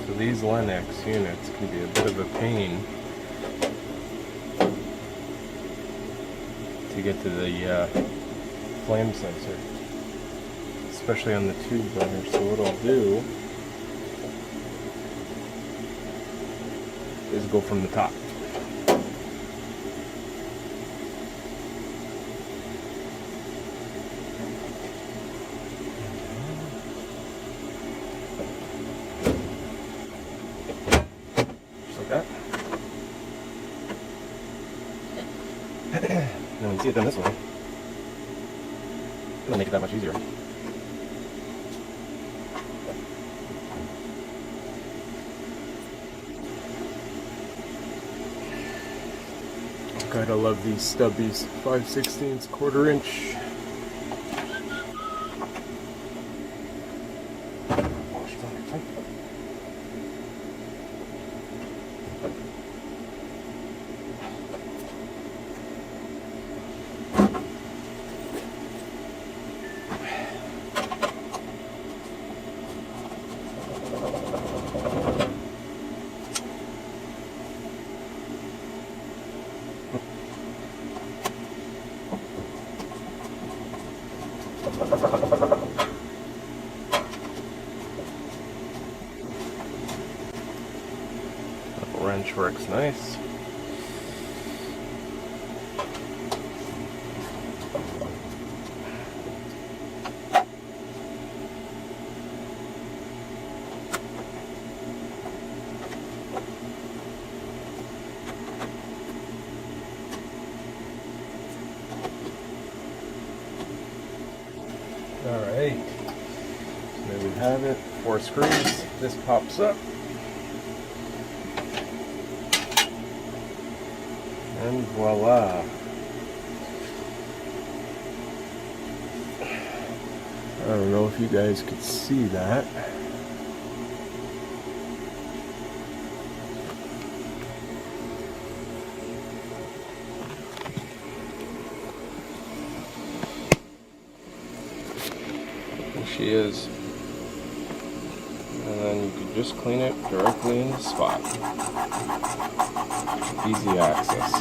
So these Lennox units can be a bit of a pain to get to the flame sensor, especially on the tube burner. So what I'll do is go from the top. Just like that. And when you see it done this way, it'll make it that much easier. Gotta love these stubbies. 5/16 1/4 inch. Wrench works nice. Alright, so there we have it, 4 screws. This pops up. And voila. I don't know if you guys could see that. There she is. And then you could just clean it directly in the spot. Easy access.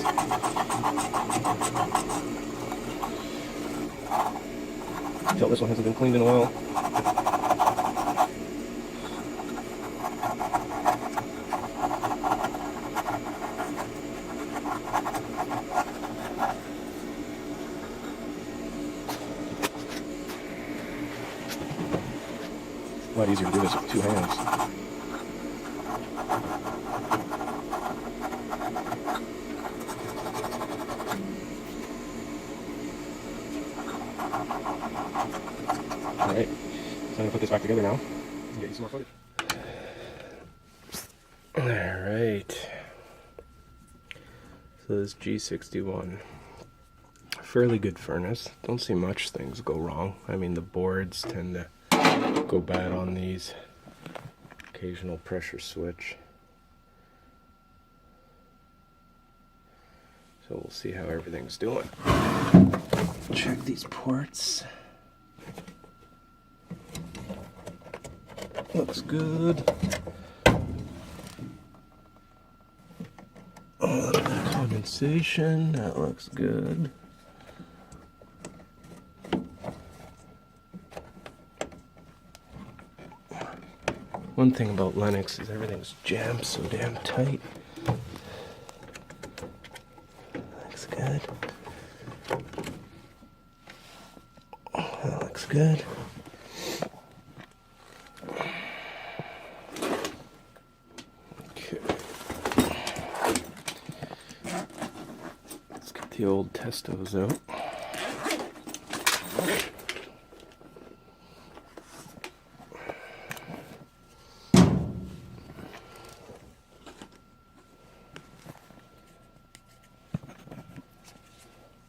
Until this one hasn't been cleaned in a while. A lot easier to do this with 2 hands. Alright, so I'm going to put this back together now and get you some more footage. Alright, so this G61, fairly good furnace. Don't see much things go wrong. I mean, the boards tend to go bad on these. Occasional pressure switch. So we'll see how everything's doing. Check these ports. Looks good. A little bit of condensation. That looks good. One thing about Lennox is everything's jammed so damn tight. Looks good. That looks good. Okay. Let's get the old testos out.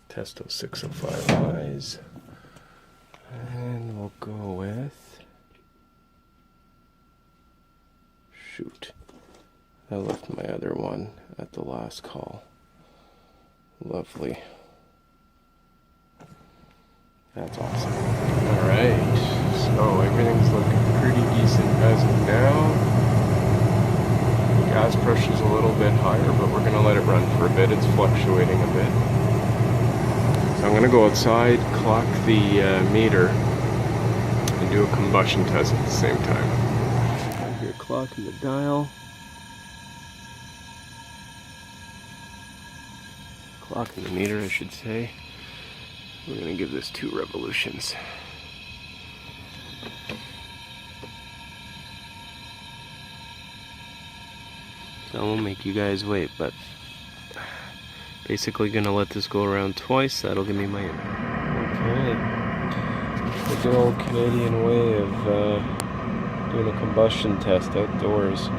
Testo 605Is, and we'll go with, shoot, I left my other one at the last call. Lovely. That's awesome. Alright, so So everything's looking pretty decent as of now. The gas pressure's a little bit higher, but we're gonna let it run for a bit. It's fluctuating a bit. So I'm gonna go outside, clock the meter, and do a combustion test at the same time. I'm here clocking the dial. Clocking the meter, I should say. We're gonna give this 2 revolutions. So I won't make you guys wait, but basically gonna let this go around twice. That'll give me my okay. The good old Canadian way of doing a combustion test outdoors.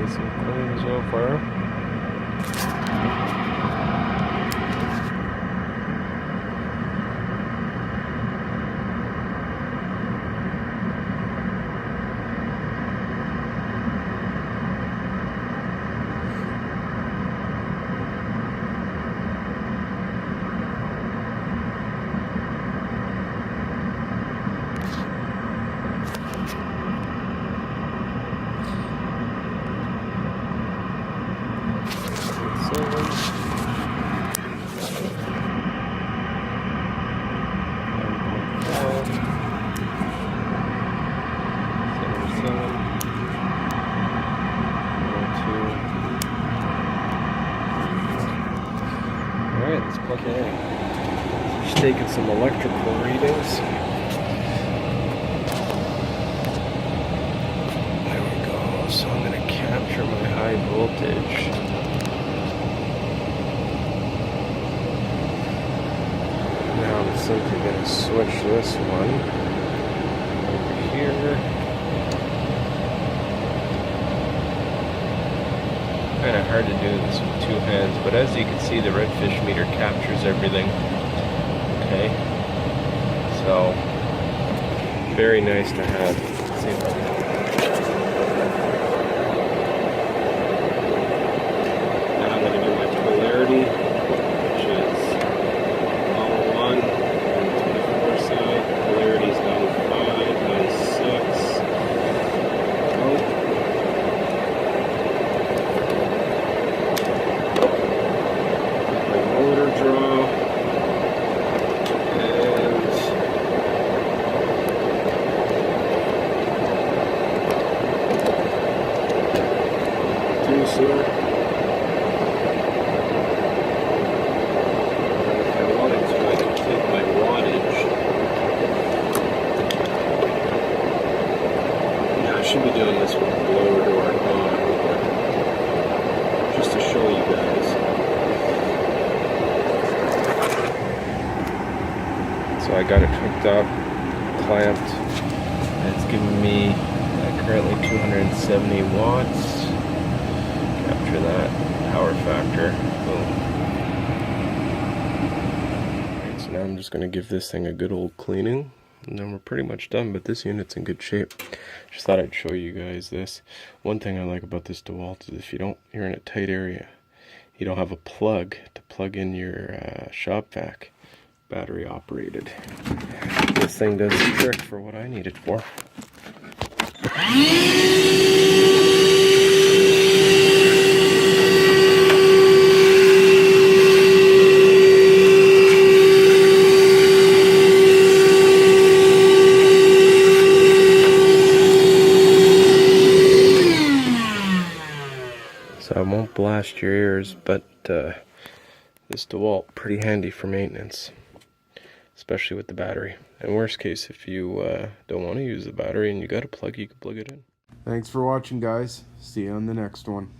Some clean so far. Alright, let's plug it in. Just taking some electrical readings. There we go. So I'm going to capture my high voltage. Now I'm simply going to switch this one over here. Kind of hard to do this with 2 hands, but as you can see, the redfish meter captures everything. Okay, so very nice to have. Let's see if I can. Now I'm going to do my polarity, which is all 1 on the 24 side. Polarity is down 5, minus 6. If I wanted to, I could take my wattage. Yeah, I should be doing this with the blower door on, just to show you guys. So I got it hooked up, clamped, and it's giving me currently 270 watts. Capture that power factor. Boom. Alright, so now I'm just going to give this thing a good old cleaning, and then we're pretty much done, but this unit's in good shape. Just thought I'd show you guys this. One thing I like about this DeWalt is if you're in a tight area, you don't have a plug to plug in your shop vac, battery operated. This thing does the trick for what I need it for. So I won't blast your ears, but this DeWalt, pretty handy for maintenance, especially with the battery. And worst case, if you don't want to use the battery and you got a plug, you can plug it in. Thanks for watching, guys. See you on the next one.